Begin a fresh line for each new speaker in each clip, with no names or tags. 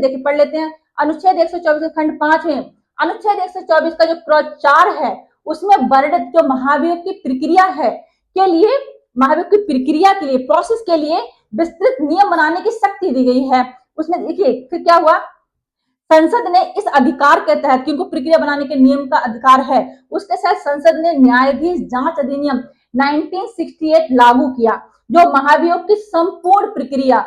देखिए पढ़ लेते हैं। अनुच्छेद 124 खंड 5 में अनुच्छेद 124 का जो क्लॉज 4 है उसमें वर्णित जो महाभियोग की प्रक्रिया है के लिए, महाभियोग की प्रक्रिया के लिए, प्रोसेस के लिए विस्तृत नियम बनाने की शक्ति दी गई है। उसमें देखिए फिर क्या हुआ, संसद ने इस अधिकार के तहत, किनको प्रक्रिया बनाने के नियम का अधिकार है, उसके साथ संसद ने न्यायाधीश जांच अधिनियम 1968 लागू किया, जो महाभियोग की संपूर्ण प्रक्रिया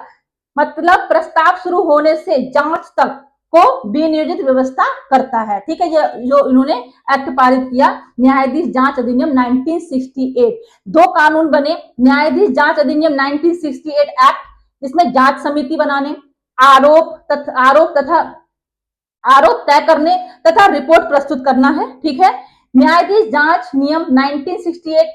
मतलब प्रस्ताव शुरू होने से जांच तक को विनियोजित व्यवस्था करता है। ठीक है, जो इन्होंने एक्ट पारित किया, न्यायाधीश जांच अधिनियम 1968। दो कानून बने, न्यायाधीश जांच अधिनियम 1968 एक्ट, जिसमें जांच समिति बनाने, आरोप तय करने तथा रिपोर्ट प्रस्तुत करना है। ठीक है, न्यायाधीश जांच नियम 1968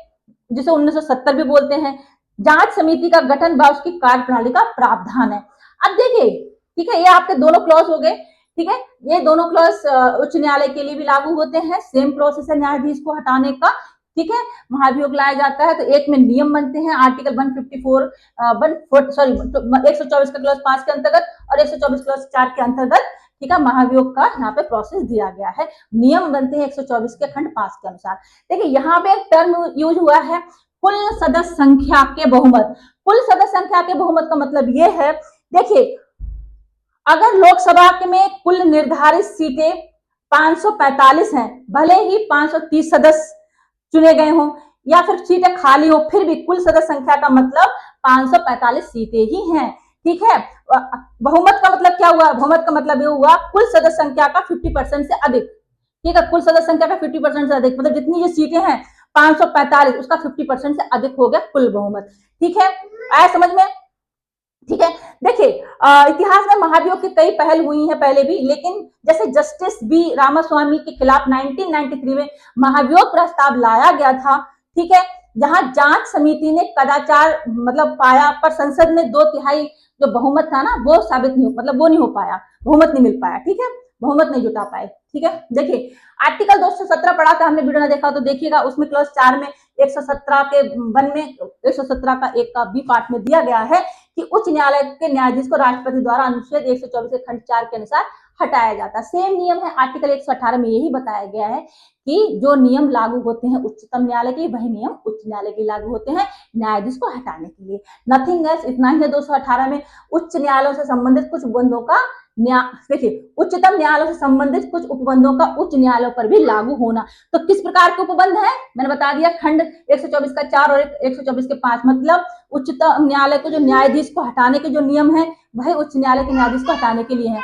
जिसे 1970 भी बोलते हैं, जांच समिति का गठन व उसकी कार्यप्रणाली का प्रावधान है। अब देखिए, ठीक है, ये आपके दोनों क्लॉज हो गए। ठीक है, ये दोनों क्लॉज उच्च न्यायालय के लिए भी लागू होते हैं। सेम प्रोसेस है न्यायाधीश को हटाने का। ठीक है, महाभियोग लाया जाता है तो एक में नियम बनते हैं आर्टिकल 154 124 का क्लॉज 5 के अंतर्गत और 124 क्लॉज 4 के अंतर्गत। ठीक है, महाभियोग का यहाँ पे प्रोसेस दिया गया है, नियम बनते हैं 124 के खंड 5 के अनुसार। देखिए यहाँ पे एक टर्म यूज हुआ है, कुल सदस्य संख्या के बहुमत। कुल सदस्य संख्या के बहुमत का मतलब ये है, देखिए अगर लोकसभा में कुल निर्धारित सीटें 545 हैं, भले ही 530 सदस्य चुने गए हों या फिर सीटें खाली हो, फिर भी कुल सदस्य संख्या का मतलब 545 सीटें ही हैं। ठीक है, बहुमत का मतलब क्या हुआ, बहुमत का मतलब ये हुआ कुल सदस्य संख्या का 50% से अधिक। ठीक है, कुल सदस्य संख्या का 50% से अधिक, मतलब जितनी ये सीटें हैं 545, उसका 50% से अधिक हो गया कुल बहुमत। ठीक है, आया समझ में। ठीक है, देखिए इतिहास में महाभियोग की कई पहल हुई हैं पहले भी, लेकिन जैसे जस्टिस बी रामास्वामी के खिलाफ 1993 में महाभियोग प्रस्ताव लाया गया था। ठीक है, जहां जांच समिति ने कदाचार मतलब पाया, पर संसद में 2/3 जो बहुमत था ना वो साबित नहीं, मतलब वो नहीं हो पाया, बहुमत नहीं मिल पाया। ठीक है, बहुमत नहीं जुटा पाए। ठीक है, देखिए आर्टिकल 217 पढ़ा था हमने, वीडियो ना देखा तो देखिएगा, उसमें क्लॉज 4 में 117 के 1 में 117 का 1 का बी पार्ट में दिया गया है कि उच्च न्यायालय के न्यायाधीश को राष्ट्रपति द्वारा अनुच्छेद 124 के खंड 4 के अनुसार हटाया जाता है। सेम नियम है आर्टिकल 118 में, यही बताया गया है कि जो नियम लागू होते हैं उच्चतम न्यायालय के, वही नियम उच्च न्यायालय के लागू होते हैं न्यायाधीश को हटाने के लिए। नथिंग एल्स, इतना ही है 218 में। उच्च न्यायालयों से संबंधित कुछ उपबंधों का देखिए उच्चतम न्यायालय से संबंधित कुछ उपबंधों का उच्च न्यायालयों पर भी लागू होना। तो किस प्रकार के उपबंध है मैंने बता दिया, खंड 124 का 4 और 124 के 5, मतलब उच्चतम न्यायालय को जो न्यायाधीश को हटाने के जो नियम है वही उच्च न्यायालय के न्यायाधीश को हटाने के लिए है।